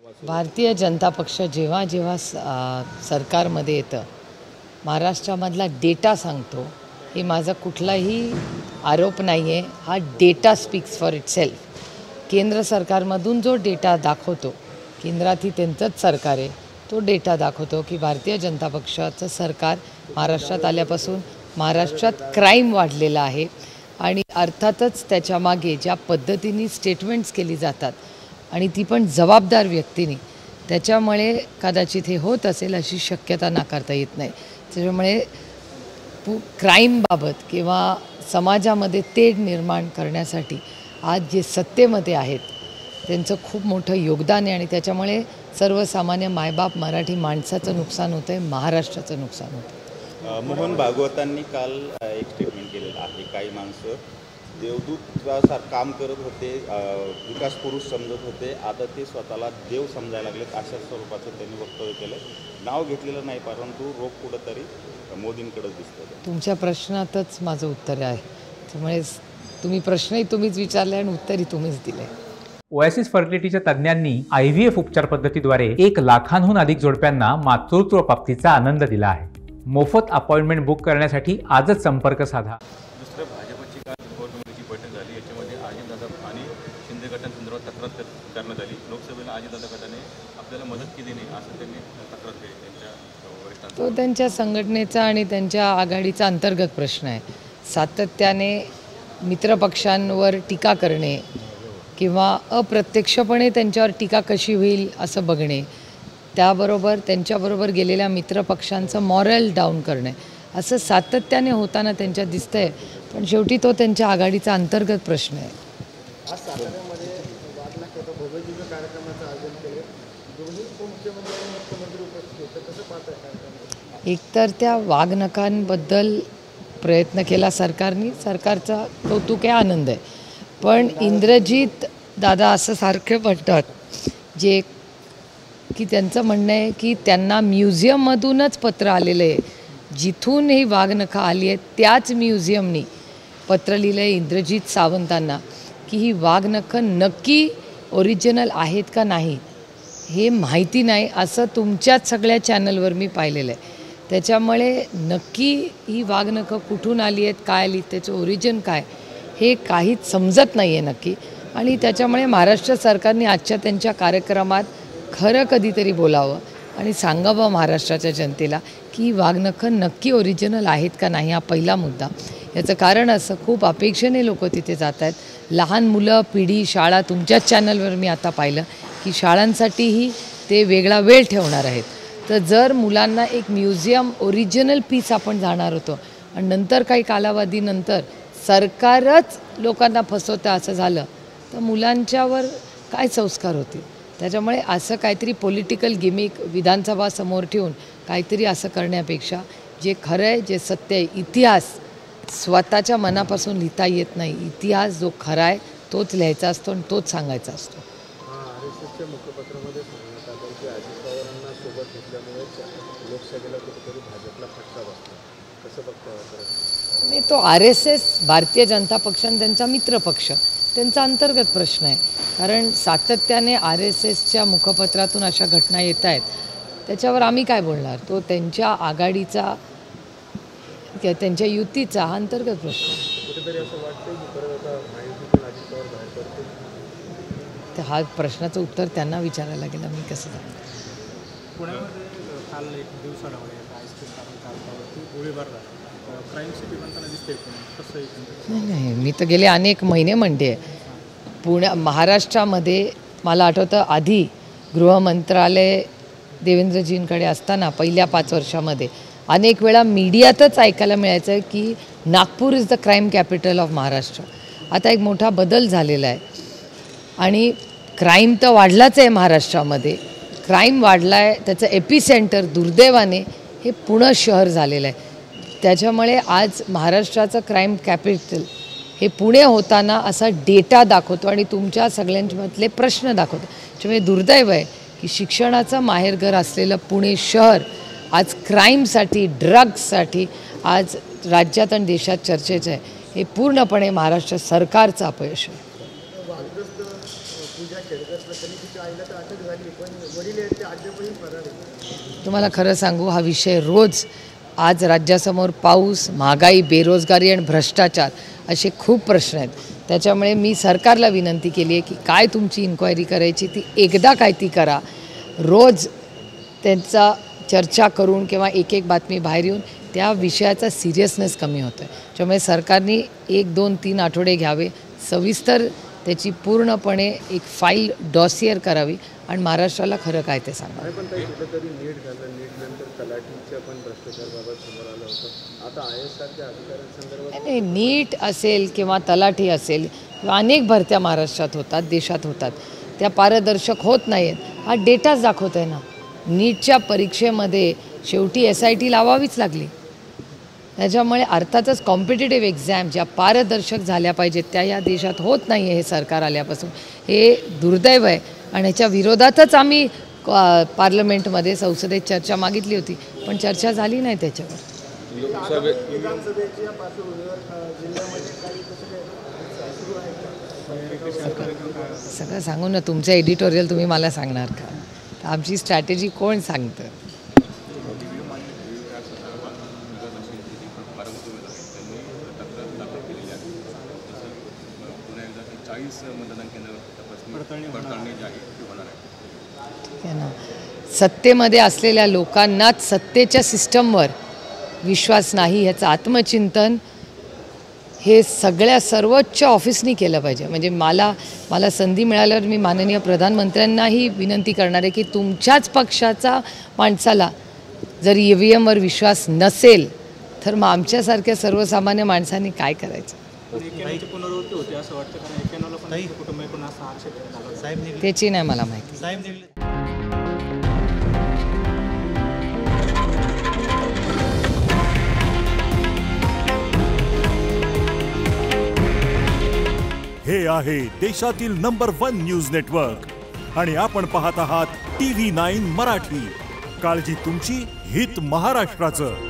भारतीय जनता पक्ष जेव्हा जेव्हा सरकारमध्ये येतं, महाराष्ट्रामधला डेटा सांगतो. हे माझा कुठलाही आरोप नाही आहे. हा डेटा स्पीक्स फॉर इटसेल्फ. केंद्र सरकारमधून जो डेटा दाखवतो, केंद्रातही त्यांचंच सरकार आहे, तो डेटा दाखवतो की भारतीय जनता पक्षाचं सरकार महाराष्ट्रात आल्यापासून महाराष्ट्रात क्राईम वाढलेला आहे. आणि अर्थातच त्याच्यामागे ज्या पद्धतीने स्टेटमेंट्स केली जातात आणि ती पण जबाबदार व्यक्तीने, त्याच्यामुळे कदाचित हे होत असेल अशी शक्यता नाकारता येत नाही. त्याच्यामुळे क्राईमबाबत किंवा समाजामध्ये तेढ निर्माण करण्यासाठी आज जे सत्तेमध्ये आहेत त्यांचं खूप मोठं योगदान आहे. आणि त्याच्यामुळे सर्वसामान्य मायबाप मराठी माणसाचं नुकसान होतं आहे, महाराष्ट्राचं नुकसान होतं. मोहन भागवतांनी काल एक स्टेटमेंट केलेलं आहे. काही माणसं देवदूतासारखं काम करत होते, विकास पुरुष समजत होते, आता ते स्वतःला देव समजायला लागलेत, अशा स्वरूपाचं त्यांनी वक्तव्य केलं. नाव घेतलेलं नाही, परंतु रोग कुठंतरी मोदींकडेच दिसतं. तुमच्या प्रश्नातच माझं उत्तर आहे. त्यामुळे तुम्ही प्रश्नही तुम्हीच विचारले आणि उत्तरही तुम्हीच दिले. ओएसिस फर्टिलिटीच्या तज्ज्ञांनी IVF उपचार पद्धतीद्वारे 1 लाखांहून अधिक जोडप्यांना मातृत्व प्राप्तीचा आनंद दिला आहे. मोफत अपॉइंटमेंट बुक करण्यासाठी आजच संपर्क साधा. दुसरं भाजपची काल कोर कमिटीची बैठक झाली. याच्यामध्ये अजितदादा आणि शिंदे गटांसंदर्भात तक्रार करण्यात आली. लोकसभेला अजितदादा गटाने आपल्याला मदत केली नाही असं त्यांनी तक्रार केली त्यांच्या वरिष्ठांचा. तो त्यांच्या संघटनेचा आणि त्यांच्या आघाडीचा अंतर्गत प्रश्न आहे. सातत्याने मित्रपक्षांवर टीका करणे किंवा अप्रत्यक्षपणे त्यांच्यावर टीका कशी होईल असं बघणे, त्याबरोबर त्यांच्याबरोबर गेलेल्या मित्रपक्षांचं मॉरल डाऊन करणे, असं सातत्याने होताना त्यांच्यात दिसतंय. पण शेवटी तो त्यांच्या आघाडीचा अंतर्गत प्रश्न आहे. एकतर त्या वाघनखांबद्दल प्रयत्न केला सरकारने, सरकारचा कौतुक आहे, आनंद आहे. पण इंद्रजित दादा असं सारखे म्हणतात जे की त्यांचं म्हणणं आहे की त्यांना म्युझियममधूनच पत्र आलेलं आहे, जिथून ही वाघनखं आली आहेत त्याच म्युझियमनी पत्र लिहिलं आहे इंद्रजित सावंतांना की ही वाघनखं नक्की ओरिजिनल आहेत का नाही हे माहिती नाही, असं तुमच्याच सगळ्या चॅनलवर मी पाहिलेलं आहे. त्याच्यामुळे नक्की ही वाघनखं कुठून आली आहेत, काय आली, त्याचं ओरिजिन काय हे काहीच समजत नाही आहे नक्की. आणि त्याच्यामुळे महाराष्ट्र सरकारने आजच्या त्यांच्या कार्यक्रमात खरं कधीतरी बोलावं आणि सांगावं महाराष्ट्राच्या जनतेला की वाघनखं नक्की ओरिजिनल आहेत का नाही, हा पहिला मुद्दा. याचं कारण असं, खूप अपेक्षेने लोक तिथे जात आहेत. लहान मुलं, पिढी, शाळा, तुमच्याच चॅनलवर मी आता पाहिलं की शाळांसाठीही ते वेगळा वेळ ठेवणार आहेत. तर जर मुलांना एक म्युझियम ओरिजिनल पीस आपण जाणार होतो आणि नंतर काही कालावधीनंतर सरकारच लोकांना फसवतं असं झालं तर मुलांच्यावर काय संस्कार होतील. त्याच्यामुळे असं काहीतरी पॉलिटिकल गिमिक विधानसभा समोर ठेवून काहीतरी असं करण्यापेक्षा जे खरं आहे, जे सत्य आहे, इतिहास स्वतःच्या मनापासून लिहिता येत नाही. इतिहास जो खरा आहे तोच लिहायचा असतो आणि तोच सांगायचा असतो. RSSच्या मुखपत्रामध्ये सांगण्यात आलं की अजित पवारांना सोबत घेतल्यामुळे लोकसभेला कुठेतरी भाजपला फटका बसला. कसं बघताय? नाही, तो RSS भारतीय जनता पक्ष आणि त्यांचा मित्रपक्ष त्यांचा अंतर्गत प्रश्न आहे. कारण सातत्याने RSSच्या मुखपत्रातून अशा घटना येत आहेत, त्याच्यावर आम्ही काय बोलणार. तो त्यांच्या आघाडीचा किंवा त्यांच्या युतीचा हा अंतर्गत प्रश्न आहे. कुठेतरी असं वाटतं की परत आता महायुतीतून अजित पवार बाहेर पडतील. तर हा प्रश्नाचं उत्तर त्यांना विचारायला गेलं, मी कसं सांगू. पुण्यामध्ये काल एक दिवसाडामुळे आईस्क्रीम पार्लरवरती गोळीबार झाला. क्राईम सिटी बनताना दिसते कसं? नाही, मी तर गेले अनेक महिने म्हणते महाराष्ट्रामध्ये मला आठवतं आधी गृहमंत्रालय देवेंद्रजींकडे असताना पहिल्या 5 वर्षामध्ये अनेक वेळा मीडियातच ऐकायला मिळायचं की Nagpur is the crime capital of Maharashtra. आता एक मोठा बदल झालेला आहे आणि क्राईम तर वाढलाच आहे महाराष्ट्रामध्ये. क्राईम वाढला आहे, त्याचं एपिसेंटर दुर्दैवाने हे पुणे शहर झालेलं आहे. त्याच्यामुळे आज महाराष्ट्राचं क्राईम कॅपिटल हे पुणे होताना असा डेटा दाखवतो आणि तुमच्या सगळ्यांमधले प्रश्न दाखवतो. त्याच्यामुळे दुर्दैव आहे की शिक्षणाचं माहेरघर असलेलं पुणे शहर आज क्राईमसाठी, ड्रग्ससाठी आज राज्यात आणि देशात चर्चेचं आहे. हे पूर्णपणे महाराष्ट्र सरकारचं अपयश आहे. पूजा खेडकर प्रकरणी तिच्या आईला तर अटक झाली, पण तुम्हाला खरं सांगू, हा विषय रोज आज राज्यासमोर पाऊस, महागाई, बेरोजगारी आणि भ्रष्टाचार असे खूप प्रश्न आहेत. त्याच्यामुळे मी सरकारला विनंती केली आहे की काय तुमची इन्क्वायरी करायची ती एकदा काय ती करा. रोज त्यांचा चर्चा करून किंवा एक एक बातमी बाहेर येऊन त्या विषयाचा सिरियसनेस कमी होतो आहे. त्यामुळे सरकारने 1, 2, 3 आठवडे घ्यावे, सविस्तर त्याची पूर्णपणे एक फाईल डॉसियर करावी आणि महाराष्ट्राला खरं काय ते सांगा. पण काही कुठेतरी नीट झालं, नीट नंतर तलाठीच्या पण भ्रष्टाचारबाबत समोर आलं होतं. आता IAS-सारख्या अधिकाऱ्यांसंदर्भात नाही, नीट असेल किंवा तलाठी असेल किंवा अनेक भरत्या महाराष्ट्रात होतात, देशात होतात, त्या पारदर्शक होत नाही आहेत. हा डेटाच दाखवत आहे ना. नीटच्या परीक्षेमध्ये शेवटी SIT लावावीच लागली. त्याच्यामुळे अर्थातच कॉम्पिटिटिव्ह एक्झाम ज्या पारदर्शक झाल्या पाहिजेत त्या या देशात होत नाही आहे. हे सरकार आल्यापासून हे दुर्दैव आहे आणि ह्याच्या विरोधातच आम्ही पार्लमेंटमध्ये संसदेत चर्चा मागितली होती, पण चर्चा झाली नाही त्याच्यावर. सगळं सांगू ना, तुमचं एडिटोरियल तुम्ही मला सांगणार का? आमची स्ट्रॅटेजी कोण सांगतं? सत्तेमध्ये असलेल्या लोकांनाच सत्तेच्या सिस्टमवर विश्वास नाही, ह्याचं आत्मचिंतन हे सगळ्या सर्वोच्च ऑफिसनी केलं पाहिजे. म्हणजे मला संधी मिळाल्यावर मी माननीय प्रधानमंत्र्यांनाही विनंती करणार आहे की तुमच्याच पक्षाचा माणसाला जर EVMवर विश्वास नसेल तर मग आमच्यासारख्या सर्वसामान्य माणसांनी काय करायचं? पुनरावृत्ती होते असं वाटतं, कारण 91ला पण कुटुंबाकडून असा आक्षेप झाला. त्याची नाही मला माहिती. हे आहे देशातील नंबर 1 न्यूज नेटवर्क आणि आपण पाहत आहात TV9 मराठी. काळजी तुमची, हित महाराष्ट्राचं.